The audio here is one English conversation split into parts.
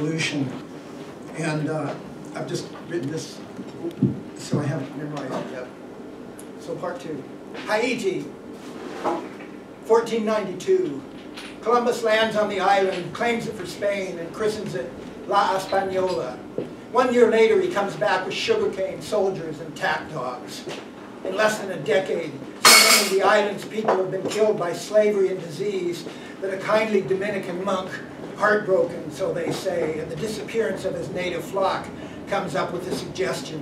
Revolution. And I've just written this, so I haven't memorized it yet. So part 2. Haiti, 1492. Columbus lands on the island, claims it for Spain, and christens it La Española. 1 year later, he comes back with sugarcane, soldiers, and tack dogs. In less than a decade, so many of the island's people have been killed by slavery and disease that a kindly Dominican monk, heartbroken, so they say, at the disappearance of his native flock, comes up with a suggestion: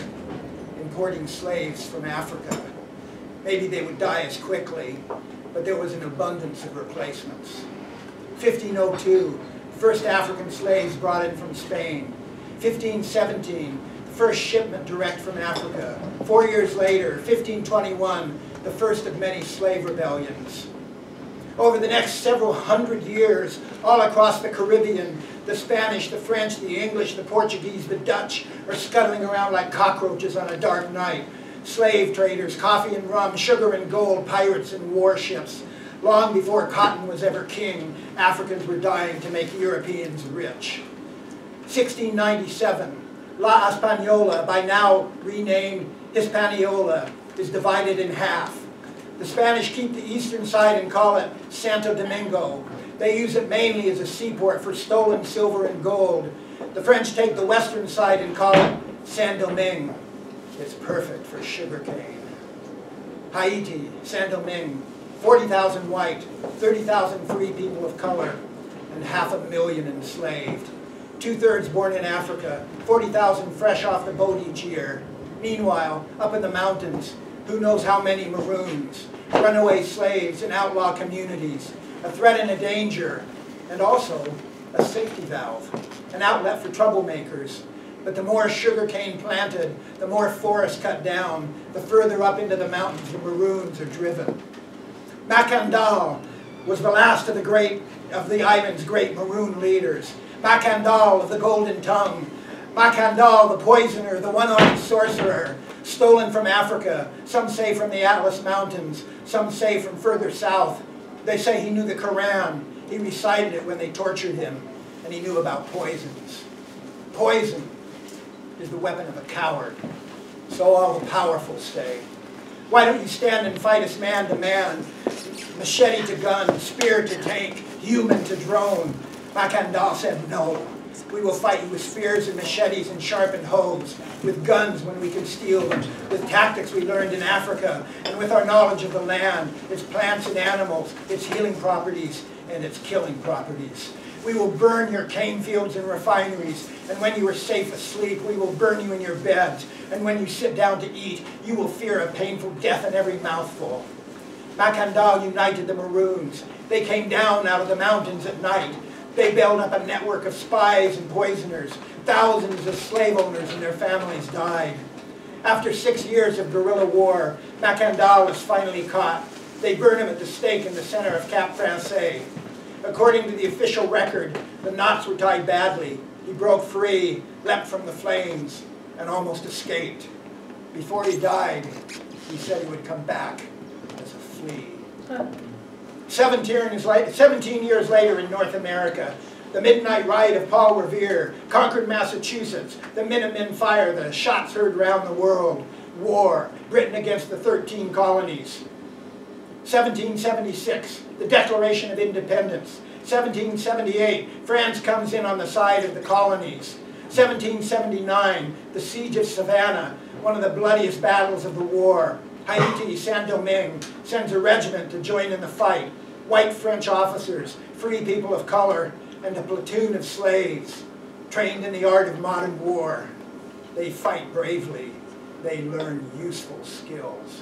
importing slaves from Africa. Maybe they would die as quickly, but there was an abundance of replacements. 1502, the first African slaves brought in from Spain. 1517, the first shipment direct from Africa. 4 years later, 1521, the first of many slave rebellions. Over the next several hundred years, all across the Caribbean, the Spanish, the French, the English, the Portuguese, the Dutch are scuttling around like cockroaches on a dark night. Slave traders, coffee and rum, sugar and gold, pirates and warships. Long before cotton was ever king, Africans were dying to make Europeans rich. 1697, La Española, by now renamed Hispaniola, is divided in half. The Spanish keep the eastern side and call it Santo Domingo. They use it mainly as a seaport for stolen silver and gold. The French take the western side and call it Saint-Domingue. It's perfect for sugarcane. Haiti, Saint-Domingue, 40,000 white, 30,000 free people of color, and 500,000 enslaved. 2/3 born in Africa, 40,000 fresh off the boat each year. Meanwhile, up in the mountains, who knows how many maroons, runaway slaves in outlaw communities, a threat and a danger, and also a safety valve, an outlet for troublemakers. But the more sugarcane planted, the more forest cut down, the further up into the mountains the maroons are driven. Macandal was the last of the island's great maroon leaders. Macandal of the Golden Tongue. Macandal, the poisoner, the one-armed sorcerer, stolen from Africa. Some say from the Atlas Mountains, some say from further south. They say he knew the Quran. He recited it when they tortured him, and he knew about poisons. Poison is the weapon of a coward, so all the powerful say. Why don't you stand and fight us man to man, machete to gun, spear to tank, human to drone? Macandal said, no. We will fight you with spears and machetes and sharpened hoes, with guns when we can steal them, with tactics we learned in Africa, and with our knowledge of the land, its plants and animals, its healing properties, and its killing properties. We will burn your cane fields and refineries, and when you are safe asleep, we will burn you in your beds, and when you sit down to eat, you will fear a painful death in every mouthful. Macandal united the Maroons. They came down out of the mountains at night. They built up a network of spies and poisoners. Thousands of slave owners and their families died. After 6 years of guerrilla war, Macandal was finally caught. They burned him at the stake in the center of Cap Francais. According to the official record, the knots were tied badly. He broke free, leapt from the flames, and almost escaped. Before he died, he said he would come back as a flea. 17 years later in North America, the midnight ride of Paul Revere conquered Massachusetts, the Minutemen fire, the shots heard round the world, war, Britain against the 13 colonies. 1776, the Declaration of Independence. 1778, France comes in on the side of the colonies. 1779, the Siege of Savannah, one of the bloodiest battles of the war. Haiti, Saint-Domingue, sends a regiment to join in the fight. White French officers, free people of color, and a platoon of slaves, trained in the art of modern war. They fight bravely. They learn useful skills.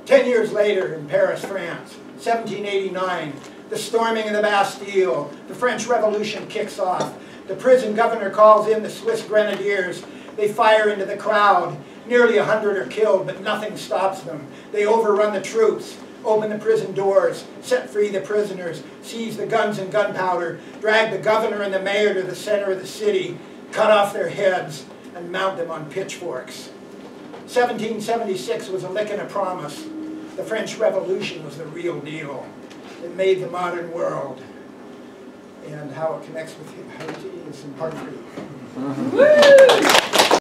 10 years later in Paris, France, 1789, the storming of the Bastille, the French Revolution kicks off. The prison governor calls in the Swiss grenadiers. They fire into the crowd. Nearly 100 are killed, but nothing stops them. They overrun the troops, open the prison doors, set free the prisoners, seize the guns and gunpowder, drag the governor and the mayor to the center of the city, cut off their heads, and mount them on pitchforks. 1776 was a lick and a promise. The French Revolution was the real deal. It made the modern world. And how it connects with Haiti is and part 3.